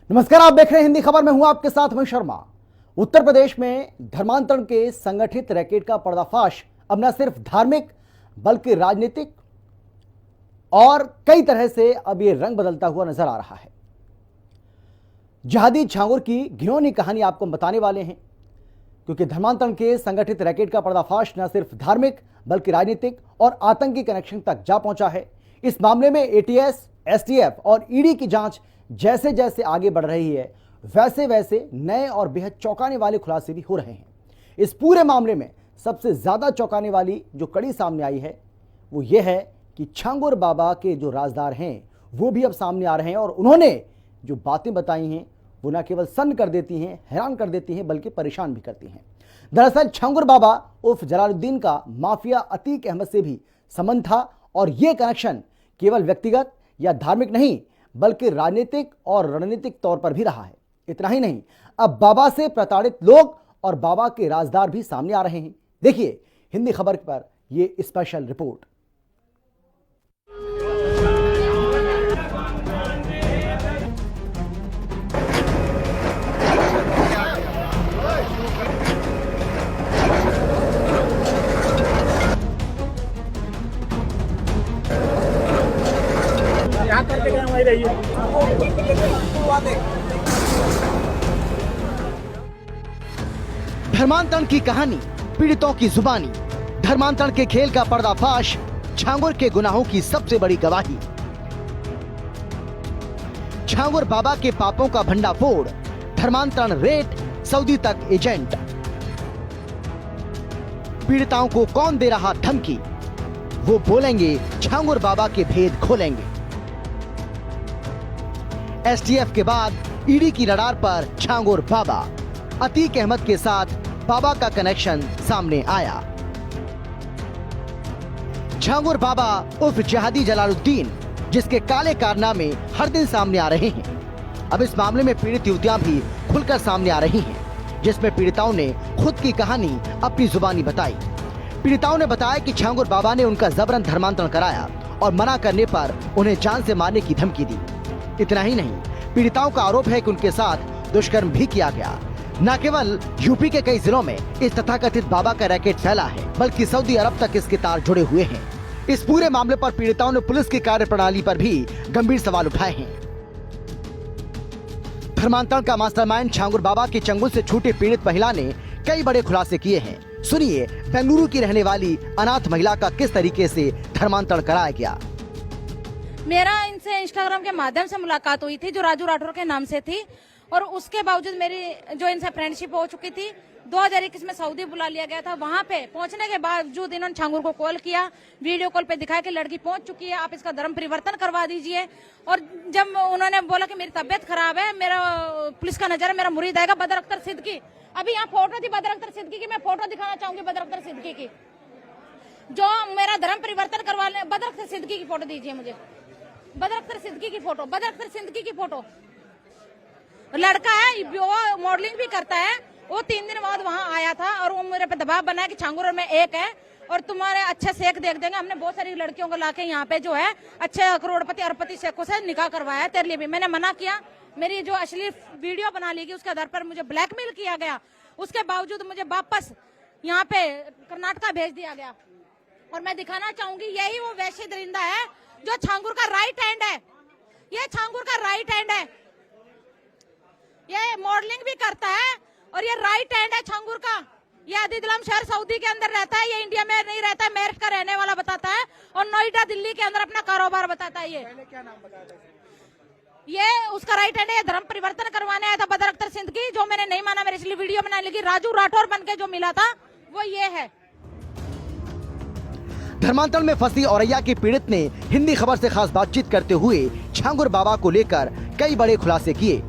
नमस्कार, आप देख रहे हैं हिंदी खबर में हूं आपके साथ मैं शर्मा। उत्तर प्रदेश में धर्मांतरण के संगठित रैकेट का पर्दाफाश अब न सिर्फ धार्मिक बल्कि राजनीतिक और कई तरह से अब ये रंग बदलता हुआ नजर आ रहा है। जहादी छांगुर की घिनौनी कहानी आपको हम बताने वाले हैं, क्योंकि धर्मांतरण के संगठित रैकेट का पर्दाफाश न सिर्फ धार्मिक बल्कि राजनीतिक और आतंकी कनेक्शन तक जा पहुंचा है। इस मामले में एटीएस, एसटीएफ और ईडी की जांच जैसे जैसे आगे बढ़ रही है, वैसे वैसे नए और बेहद चौंकाने वाले खुलासे भी हो रहे हैं। इस पूरे मामले में सबसे ज्यादा चौंकाने वाली जो कड़ी सामने आई है वो ये है कि छांगुर बाबा के जो राजदार हैं वो भी अब सामने आ रहे हैं और उन्होंने जो बातें बताई हैं वो न केवल सन्न कर देती हैं, हैरान कर देती हैं, बल्कि परेशान भी करती हैं। दरअसल छांगुर बाबा उर्फ जलालुद्दीन का माफिया अतीक अहमद से भी संबंध था और ये कनेक्शन केवल व्यक्तिगत या धार्मिक नहीं बल्कि राजनीतिक और रणनीतिक तौर पर भी रहा है। इतना ही नहीं, अब बाबा से प्रताड़ित लोग और बाबा के राजदार भी सामने आ रहे हैं। देखिए हिंदी खबर पर यह स्पेशल रिपोर्ट। धर्मांतरण की कहानी, पीड़ितों की जुबानी, धर्मांतरण के खेल का पर्दाफाश, छांगुर के गुनाहों की सबसे बड़ी गवाही। छांगुर बाबा के पापों का भंडाफोड़, धर्मांतरण रेट, सऊदी तक एजेंट। पीड़िताओं को कौन दे रहा धमकी, वो बोलेंगे, छांगुर बाबा के भेद खोलेंगे। एसटीएफ के बाद ईडी की रडार पर छांगुर बाबा, अतीक अहमद के साथ बाबा का कनेक्शन सामने आया। छांगुर बाबा उर्फ जहादी जलालुद्दीन, जिसके काले कारनामे हर दिन सामने आ रहे हैं। अब इस मामले में पीड़ित युवतियां भी खुलकर सामने आ रही हैं, जिसमें पीड़िताओं ने खुद की कहानी अपनी जुबानी बताई। पीड़िताओं ने बताया कि छांगुर बाबा ने उनका जबरन धर्मांतरण कराया और मना करने पर उन्हें जान से मारने की धमकी दी। इतना ही नहीं, पीड़िताओं का आरोप है कि उनके साथ दुष्कर्म भी किया गया। न केवल यूपी के कई जिलों में इस तथाकथित बाबा का रैकेट फैला है, बल्कि सऊदी अरब तक इसके तार जुड़े हुए हैं। इस पूरे मामले पर पीड़िताओं ने पुलिस की कार्यप्रणाली पर भी गंभीर सवाल उठाए हैं। धर्मांतरण का मास्टरमाइंड छांगुर बाबा के चंगुल से छूटे पीड़ित महिला ने कई बड़े खुलासे किए हैं। सुनिए बेंगलुरु की रहने वाली अनाथ महिला का किस तरीके से धर्मांतरण कराया गया। मेरा इनसे इंस्टाग्राम के माध्यम से मुलाकात हुई थी, जो राजू राठौर के नाम से थी, और उसके बावजूद मेरी जो इनसे फ्रेंडशिप हो चुकी थी। 2021 में सऊदी बुला लिया गया था। वहां पे पहुंचने के बावजूद इन्होंने छांगुर को कॉल किया, वीडियो कॉल पे दिखाया कि लड़की पहुंच चुकी है, आप इसका धर्म परिवर्तन करवा दीजिए। और जब उन्होंने बोला कि मेरी तबियत खराब है, मेरा पुलिस का नजर है, मेरा मुरीद आएगा बदर अख्तर सिद्दीकी। अभी यहाँ फोटो थी बदर अख्तर सिद्दीकी की, मैं फोटो दिखाना चाहूंगी बदर अख्तर सिद्दीकी की, जो मेरा धर्म परिवर्तन करवा ले। बदर अख्तर सिद्दीकी की फोटो दीजिए मुझे, बदर अख्तर सिद्दीकी की फोटो, बदर अख्तर सिद्दीकी की फोटो। लड़का है, वो मॉडलिंग भी करता है। वो 3 दिन बाद वहां आया था और वो मेरे पे दबाव बनाया कि छांगुर में एक है और तुम्हारे अच्छे शेख देख देंगे। हमने बहुत सारी लड़कियों को लाके यहाँ पे जो है अच्छे करोड़पति अरबपति शेखों से निकाह करवाया, तेरे लिए भी। मैंने मना किया। मेरी जो अश्लील वीडियो बना ली गई, उसके आधार पर मुझे ब्लैकमेल किया गया। उसके बावजूद मुझे वापस यहाँ पे कर्नाटका भेज दिया गया। और मैं दिखाना चाहूंगी, यही वो वैश्य दरिंदा है जो छांगुर का राइट हैंड है। ये छांगुर का राइट हैंड है। ये मॉडलिंग भी करता है और ये राइट हैंड है छांगुर का। ये अदीदलम शहर सऊदी के अंदर रहता है, ये इंडिया में नहीं रहता है, मेरठ का रहने वाला बताता है और नोएडा दिल्ली के अंदर अपना कारोबार बताता है। ये क्या नाम बताया? ये उसका राइट हैंड है। धर्म परिवर्तन करवाने आया था बदर अख्तर सिद्दीकी, जो मैंने नहीं माना, मेरे इसलिए वीडियो बनाने लगी। राजू राठौर बनके जो मिला था वो ये है। धर्मांतरण में फंसी औरैया की पीड़ित ने हिंदी खबर से खास बातचीत करते हुए छांगुर बाबा को लेकर कई बड़े खुलासे किए।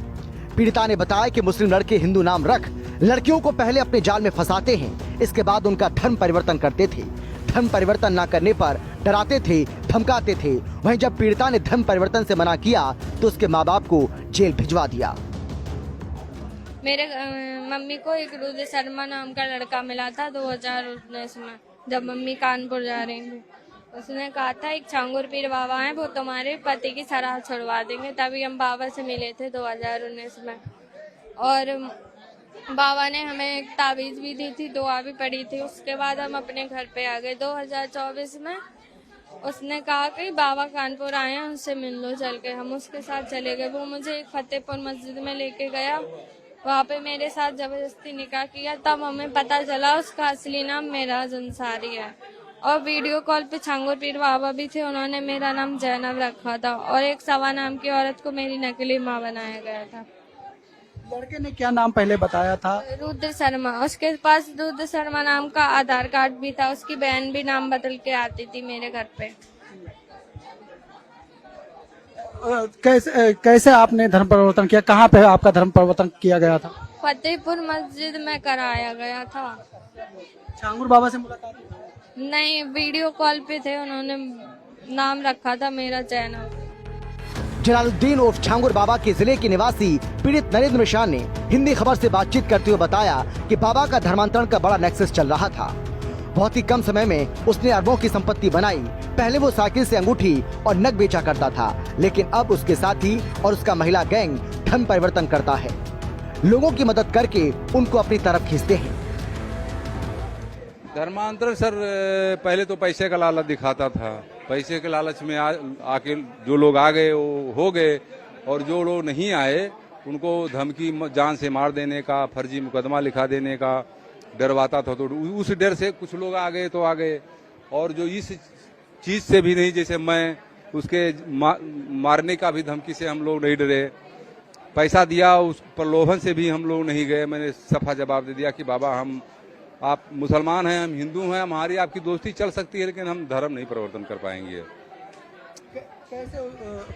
पीड़िता ने बताया कि मुस्लिम लड़के हिंदू नाम रख लड़कियों को पहले अपने जाल में फंसाते हैं, इसके बाद उनका धर्म परिवर्तन करते थे। धर्म परिवर्तन न करने पर डराते थे, धमकाते थे। वहीं जब पीड़िता ने धर्म परिवर्तन से मना किया तो उसके माँ बाप को जेल भिजवा दिया। मेरे मम्मी को एक रुद्र शर्मा नाम का लड़का मिला था 2019 में, जब मम्मी कानपुर जा रही थी। उसने कहा था एक छांगुर पीर बाबा हैं, वो तुम्हारे पति की सराह छुड़वा देंगे। तभी हम बाबा से मिले थे 2019 में, और बाबा ने हमें एक ताबीज़ भी दी थी, दुआ भी पड़ी थी। उसके बाद हम अपने घर पे आ गए 2024 में। उसने कहा कि बाबा कानपुर आए हैं, उनसे मिल लो चल के। हम उसके साथ चले गए। वो मुझे एक फतेहपुर मस्जिद में लेके गया, वहाँ पे मेरे साथ जबरदस्ती निकाह किया। तब हमें पता चला उसका असली नाम मेराज अंसारी है, और वीडियो कॉल पे छांगुर पीर बाबा भी थे, उन्होंने मेरा नाम जैनब रखा था, और एक सवा नाम की औरत को मेरी नकली माँ बनाया गया था। लड़के ने क्या नाम पहले बताया था? रुद्र शर्मा। उसके पास रुद्र शर्मा नाम का आधार कार्ड भी था। उसकी बहन भी नाम बदल के आती थी मेरे घर पे। कैसे आपने धर्म परिवर्तन किया? कहाँ पे आपका धर्म परिवर्तन किया गया था? फतेहपुर मस्जिद में कराया गया था। छांगुर बाबा से मुलाकात हुई? नहीं, वीडियो कॉल पे थे, उन्होंने नाम रखा था मेरा जैनब। जलालुद्दीन उर्फ छांगुर बाबा के जिले के निवासी पीड़ित नरेंद्र मिश्रान ने हिंदी खबर से बातचीत करते हुए बताया कि बाबा का धर्मांतरण का बड़ा नेक्सस चल रहा था। बहुत ही कम समय में उसने अरबों की संपत्ति बनाई। पहले वो साइकिल से अंगूठी और नग बेचा करता था, लेकिन अब उसके साथी और उसका महिला गैंग धर्म परिवर्तन करता है। लोगों की मदद करके उनको अपनी तरफ खींचते हैं। धर्मांतरण सर पहले तो पैसे का लालच दिखाता था। पैसे के लालच में आके जो लोग आ गए वो हो गए, और जो लोग नहीं आए उनको धमकी जान से मार देने का, फर्जी मुकदमा लिखा देने का डरवाता था। तो उस डर से कुछ लोग आ गए तो आ गए, और जो इस चीज से भी नहीं, जैसे मैं उसके मारने का भी धमकी से हम लोग नहीं डरे। पैसा दिया उस प्रलोभन से भी हम लोग नहीं गए। मैंने सफा जवाब दे दिया कि बाबा आप मुसलमान हैं, हम हिंदू हैं, हमारी आपकी दोस्ती चल सकती है, लेकिन हम धर्म नहीं परिवर्तन कर पाएंगे।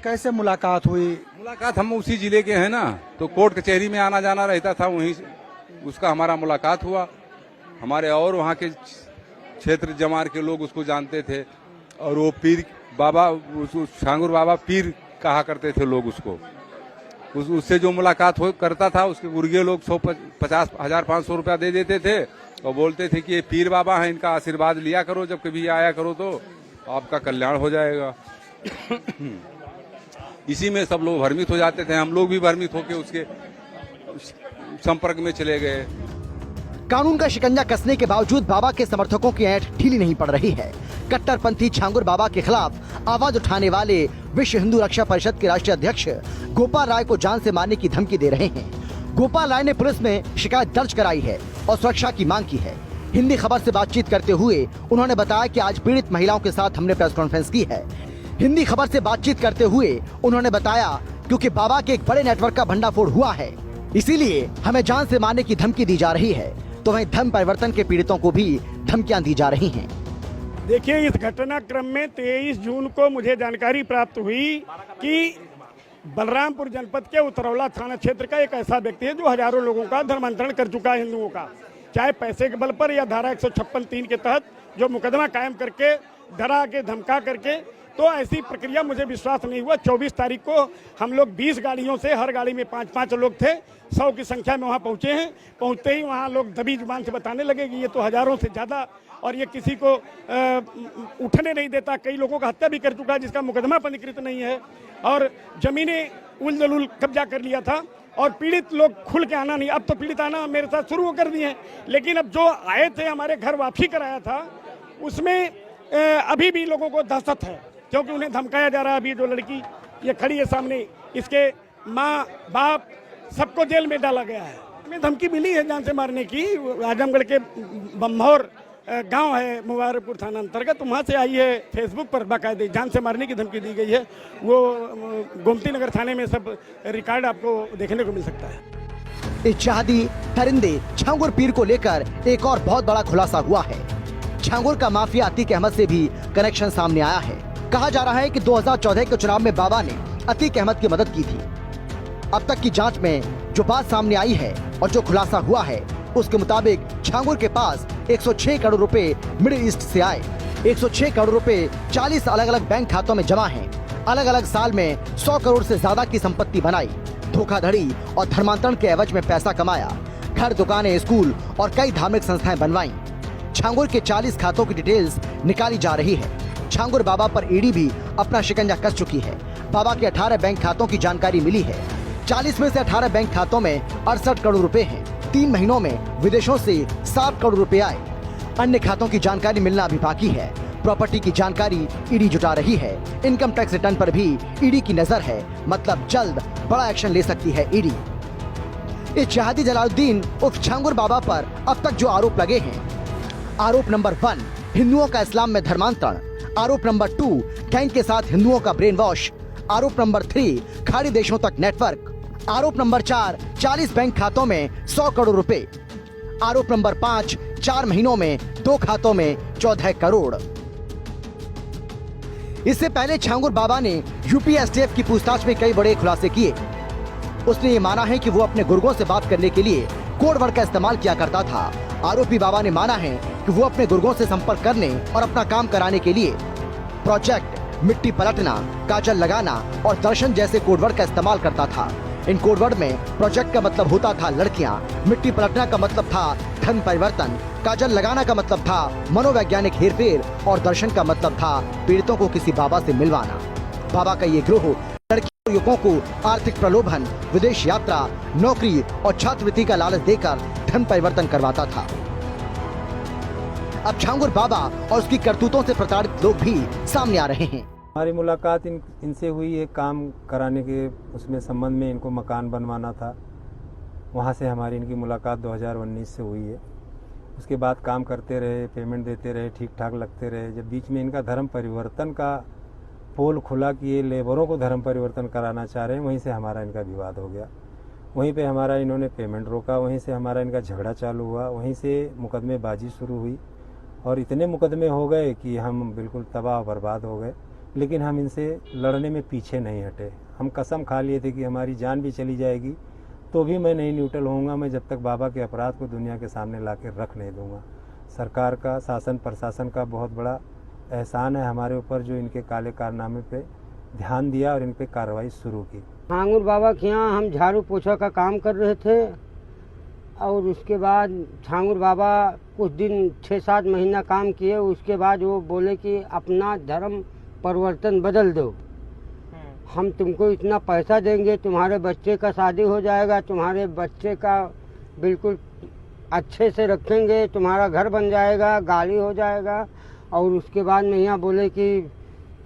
कैसे मुलाकात हुई? मुलाकात हम उसी जिले के हैं ना, तो कोर्ट कचहरी में आना जाना रहता था, वहीं उसका हमारा मुलाकात हुआ। हमारे और वहाँ के क्षेत्र जमार के लोग उसको जानते थे, और वो पीर बाबा, छांगुर बाबा पीर कहा करते थे लोग उसको। उससे जो मुलाकात करता था, उसके गुर्गे लोग 150,000-500 रुपया दे देते थे, और बोलते थे कि ये पीर बाबा हैं, इनका आशीर्वाद लिया करो, जब कभी आया करो तो आपका कल्याण हो जाएगा। इसी में सब लोग भ्रमित हो जाते थे। हम लोग भी भ्रमित होकर उसके संपर्क में चले गए। कानून का शिकंजा कसने के बावजूद बाबा के समर्थकों की ऐंठ ढीली नहीं पड़ रही है। कट्टरपंथी छांगुर बाबा के खिलाफ आवाज उठाने वाले विश्व हिंदू रक्षा परिषद के राष्ट्रीय अध्यक्ष गोपाल राय को जान से मारने की धमकी दे रहे हैं। गोपाल राय ने पुलिस में शिकायत दर्ज कराई है और सुरक्षा की मांग की है। हिंदी खबर से बातचीत करते हुए उन्होंने बताया कि आज पीड़ित महिलाओं के साथ हमने प्रेस कॉन्फ्रेंस की है। हिंदी खबर से बातचीत करते हुए उन्होंने बताया, क्योंकि बाबा के एक बड़े नेटवर्क का भंडाफोड़ हुआ है, इसीलिए हमें जान से मारने की धमकी दी जा रही है। तो वहीं धर्म परिवर्तन के पीड़ितों को भी धमकियां दी जा रही हैं। देखिए, इस घटनाक्रम में 23 जून को मुझे जानकारी प्राप्त हुई कि बलरामपुर जनपद के उतरौला थाना क्षेत्र का एक ऐसा व्यक्ति है जो हजारों लोगों का धर्मांतरण कर चुका है, हिंदुओं का, चाहे पैसे के बल पर या धारा 156(3) के तहत जो मुकदमा कायम करके, डरा के, धमका करके। तो ऐसी प्रक्रिया मुझे विश्वास नहीं हुआ। 24 तारीख को हम लोग 20 गाड़ियों से, हर गाड़ी में 5-5 लोग थे, 100 की संख्या में वहाँ पहुँचे हैं। पहुँचते ही वहाँ लोग दबी जुबान से बताने लगे कि ये तो हजारों से ज़्यादा, और ये किसी को उठने नहीं देता, कई लोगों का हत्या भी कर चुका है जिसका मुकदमा पंजीकृत नहीं है, और जमीनें उल जलूल कब्जा कर लिया था, और पीड़ित लोग खुल के आना नहीं। अब तो पीड़ित आना मेरे साथ शुरू कर दिए हैं, लेकिन अब जो आए थे, हमारे घर वापसी कराया था, उसमें अभी भी लोगों को दहशत है, क्योंकि उन्हें धमकाया जा रहा है। अभी जो लड़की ये खड़ी है सामने, इसके माँ बाप सबको जेल में डाला गया है। हमें धमकी मिली है जान से मारने की। आजमगढ़ के बम्भौर गांव है, मुबारकपुर थाना अंतर्गत, वहाँ से आई है। फेसबुक पर बाकायदे जान से मारने की धमकी दी गई है। वो गोमती नगर थाने में सब रिकॉर्ड आपको देखने को मिल सकता है। इत्तेहादी दरिंदे छांगुर पीर को लेकर एक और बहुत बड़ा खुलासा हुआ है। छांगुर का माफिया अतीक अहमद से भी कनेक्शन सामने आया है। कहा जा रहा है कि 2014 के चुनाव में बाबा ने अतीक अहमद की मदद की थी। अब तक की जांच में जो बात सामने आई है और जो खुलासा हुआ है, उसके मुताबिक छांगुर के पास 106 करोड़ रुपए मिडिल ईस्ट से आए। 106 करोड़ रुपए 40 अलग अलग बैंक खातों में जमा हैं। अलग अलग साल में 100 करोड़ से ज्यादा की संपत्ति बनाई। धोखाधड़ी और धर्मांतरण के एवज में पैसा कमाया। घर, दुकानें, स्कूल और कई धार्मिक संस्थाएं बनवाई। छांगुर के 40 खातों की डिटेल्स निकाली जा रही है। छांगुर बाबा पर ईडी भी अपना शिकंजा कस चुकी है। बाबा के 18 बैंक खातों की जानकारी मिली है। 40 में से 18 बैंक खातों में 68 करोड़ रुपए हैं। 3 महीनों में विदेशों से 7 करोड़ रुपए आए। अन्य खातों की जानकारी मिलना अभी बाकी है। प्रॉपर्टी की जानकारी ईडी जुटा रही है। इनकम टैक्स रिटर्न पर भी ईडी की नजर है, मतलब जल्द बड़ा एक्शन ले सकती है ईडी। इस जहादी जलालुद्दीन उर्फ छांगुर बाबा पर अब तक जो आरोप लगे हैं: आरोप नंबर 1, हिंदुओं का इस्लाम में धर्मांतरण। आरोप नंबर 2, गैंग के साथ हिंदुओं का ब्रेन वॉश। आरोप नंबर 3, खाड़ी देशों तक नेटवर्क। आरोप नंबर 4, 40 बैंक खातों में 100 करोड़ रुपए। आरोप नंबर 5, 4 महीनों में 2 खातों में 14 करोड़। इससे पहले छांगुर बाबा ने यूपी एसटीएफ की पूछताछ में कई बड़े खुलासे किए। उसने ये माना है कि वो अपने गुर्गों से बात करने के लिए कोड वर्ड का इस्तेमाल किया करता था। आरोपी बाबा ने माना है कि वो अपने गुर्गों से संपर्क करने और अपना काम कराने के लिए प्रोजेक्ट, मिट्टी पलटना, काजल लगाना और दर्शन जैसे कोडवर्ड का इस्तेमाल करता था। इन कोडवर्ड में प्रोजेक्ट का मतलब होता था लड़कियां, मिट्टी पलटना का मतलब था धन परिवर्तन, काजल लगाना का मतलब था मनोवैज्ञानिक हेरफेर और दर्शन का मतलब था पीड़ितों को किसी बाबा से मिलवाना। बाबा का ये गिरोह लड़कियों और युवकों को आर्थिक प्रलोभन, विदेश यात्रा, नौकरी और छात्रवृत्ति का लालच देकर धन परिवर्तन करवाता था। अब छांगुर बाबा और उसकी करतूतों से प्रताड़ित लोग भी सामने आ रहे हैं। हमारी मुलाकात इनसे हुई है काम कराने के उसमें संबंध में। इनको मकान बनवाना था, वहाँ से हमारी इनकी मुलाकात 2019 से हुई है। उसके बाद काम करते रहे, पेमेंट देते रहे, ठीक ठाक लगते रहे। जब बीच में इनका धर्म परिवर्तन का पोल खुला कि ये लेबरों को धर्म परिवर्तन कराना चाह रहे हैं, वहीं से हमारा इनका विवाद हो गया। वहीं पे हमारा इन्होंने पेमेंट रोका, वहीं से हमारा इनका झगड़ा चालू हुआ, वहीं से मुकदमेबाजी शुरू हुई और इतने मुकदमे हो गए कि हम बिल्कुल तबाह बर्बाद हो गए। लेकिन हम इनसे लड़ने में पीछे नहीं हटे। हम कसम खा लिए थे कि हमारी जान भी चली जाएगी तो भी मैं नहीं न्यूट्रल होऊंगा, मैं जब तक बाबा के अपराध को दुनिया के सामने ला के रख नहीं दूंगा। सरकार का, शासन प्रशासन का बहुत बड़ा एहसान है हमारे ऊपर, जो इनके काले कारनामे पे ध्यान दिया और इन पे कार्रवाई शुरू की। छांगुर बाबा के यहाँ हम झाड़ू पोछा का काम कर रहे थे और उसके बाद छांगुर बाबा कुछ दिन 6-7 महीना काम किए। उसके बाद वो बोले कि अपना धर्म परिवर्तन बदल दो, हम तुमको इतना पैसा देंगे, तुम्हारे बच्चे का शादी हो जाएगा, तुम्हारे बच्चे का बिल्कुल अच्छे से रखेंगे, तुम्हारा घर बन जाएगा, गाड़ी हो जाएगा। और उसके बाद में यहाँ बोले कि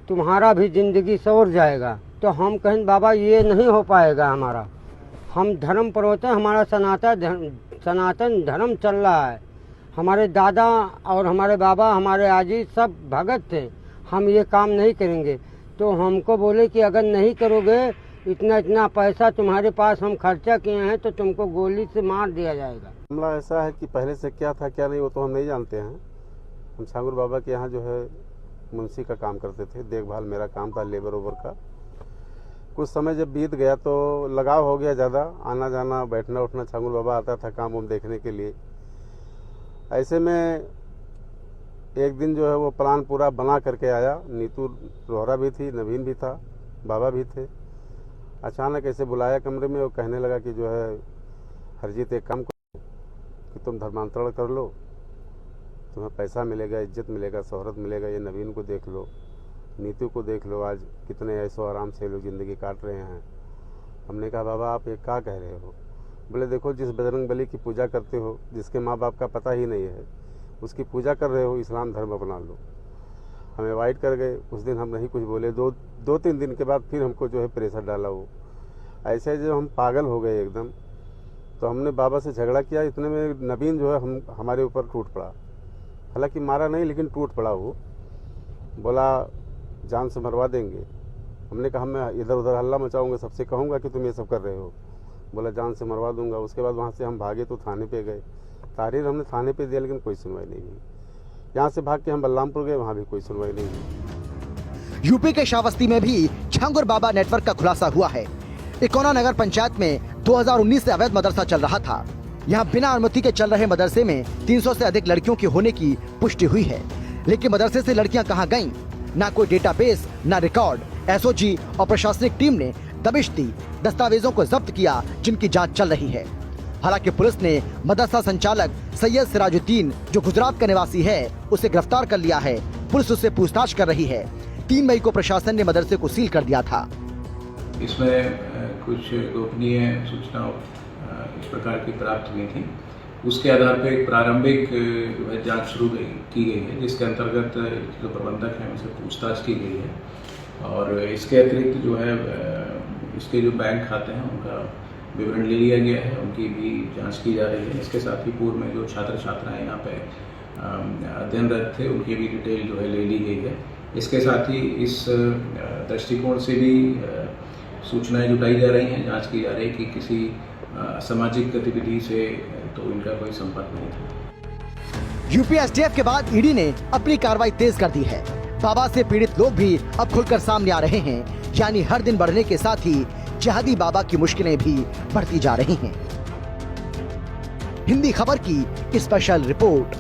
तुम्हारा भी ज़िंदगी संवर जाएगा। तो हम कहें बाबा ये नहीं हो पाएगा हमारा, हम धर्म परिवर्तन, हमारा सनातन धर्म चल रहा है। हमारे दादा और हमारे बाबा, हमारे आजी सब भगत थे, हम ये काम नहीं करेंगे। तो हमको बोले कि अगर नहीं करोगे, इतना पैसा तुम्हारे पास हम खर्चा किए हैं तो तुमको गोली से मार दिया जाएगा। मामला ऐसा है कि पहले से क्या था क्या नहीं वो तो हम नहीं जानते हैं। हम छांगुर बाबा के यहाँ जो है मुंशी का काम करते थे, देखभाल मेरा काम था लेबर ओवर का। कुछ समय जब बीत गया तो लगाव हो गया ज़्यादा, आना जाना बैठना उठना, छांगुर बाबा आता था काम वाम देखने के लिए। ऐसे में एक दिन जो है वो प्लान पूरा बना करके आया। नीतू रोहरा भी थी, नवीन भी था, बाबा भी थे। अचानक ऐसे बुलाया कमरे में, वो कहने लगा कि जो है हरजीत एक काम करो कि तुम धर्मांतरण कर लो, तुम्हें पैसा मिलेगा, इज्जत मिलेगा, शोहरत मिलेगा। ये नवीन को देख लो, नीतू को देख लो, आज कितने ऐसो आराम से लोग ज़िंदगी काट रहे हैं। हमने कहा बाबा आप ये क्या कह रहे हो? बोले देखो, जिस बजरंग बली की पूजा करते हो, जिसके माँ बाप का पता ही नहीं है, उसकी पूजा कर रहे हो, इस्लाम धर्म अपना लो। हमें अवॉइड कर गए। उस दिन हम नहीं कुछ बोले। 2-3 दिन के बाद फिर हमको जो है प्रेशर डाला। वो ऐसे जब हम पागल हो गए एकदम, तो हमने बाबा से झगड़ा किया। इतने में नवीन जो है हमारे ऊपर टूट पड़ा। हालांकि मारा नहीं, लेकिन टूट पड़ा। वो बोला जान से मरवा देंगे। हमने कहा मैं इधर उधर हल्ला मचाऊंगा, सबसे कहूँगा कि तुम ये सब कर रहे हो। बोला जान से मरवा दूंगा। उसके बाद वहाँ से हम भागे तो थाने पे गए। तारीर हमने थाने पे दिया, लेकिन कोई सुनवाई नहीं हुई। यहाँ से भाग के हम बलरामपुर गए, वहाँ भी कोई सुनवाई नहीं हुई। यूपी के श्रावस्ती में भी छांगुर बाबा नेटवर्क का खुलासा हुआ है। इकोना नगर पंचायत में 2019 से अवैध मदरसा चल रहा था। यहाँ बिना अनुमति के चल रहे मदरसे में 300 से अधिक लड़कियों की होने की पुष्टि हुई है। लेकिन मदरसे से लड़कियां कहां गईं? ना कोई डेटाबेस, ना रिकॉर्ड। एसओजी और प्रशासनिक टीम ने दबिश दी, दस्तावेजों को जब्त किया, जिनकी जांच चल रही है। हालांकि पुलिस ने मदरसा संचालक सैयद सिराजुद्दीन, जो गुजरात का निवासी है, उसे गिरफ्तार कर लिया है। पुलिस उससे पूछताछ कर रही है। 3 मई को प्रशासन ने मदरसे को सील कर दिया था। इसमें कुछ गोपनीय सूचना इस प्रकार की प्राप्त हुई थी। उसके आधार पर एक प्रारंभिक जो है जाँच शुरू की गई है, जिसके अंतर्गत जो प्रबंधक हैं उनसे पूछताछ की गई है। और इसके अतिरिक्त जो है इसके जो बैंक खाते हैं उनका विवरण ले लिया गया है, उनकी भी जांच की जा रही है। इसके साथ ही पूर्व में जो छात्र छात्राएं यहाँ पे अध्ययनरत थे उनकी भी डिटेल जो है ले ली गई है। इसके साथ ही इस दृष्टिकोण से भी सूचनाएं जुटाई जा रही हैं, जांच की जा रही है कि किसी सामाजिक गतिविधि से तो इनका कोई संपर्क नहीं था। यूपी एसटीएफ के बाद ईडी ने अपनी कार्रवाई तेज कर दी है। बाबा से पीड़ित लोग भी अब खुलकर सामने आ रहे हैं, यानी हर दिन बढ़ने के साथ ही जहादी बाबा की मुश्किलें भी बढ़ती जा रही हैं। हिंदी खबर की स्पेशल रिपोर्ट।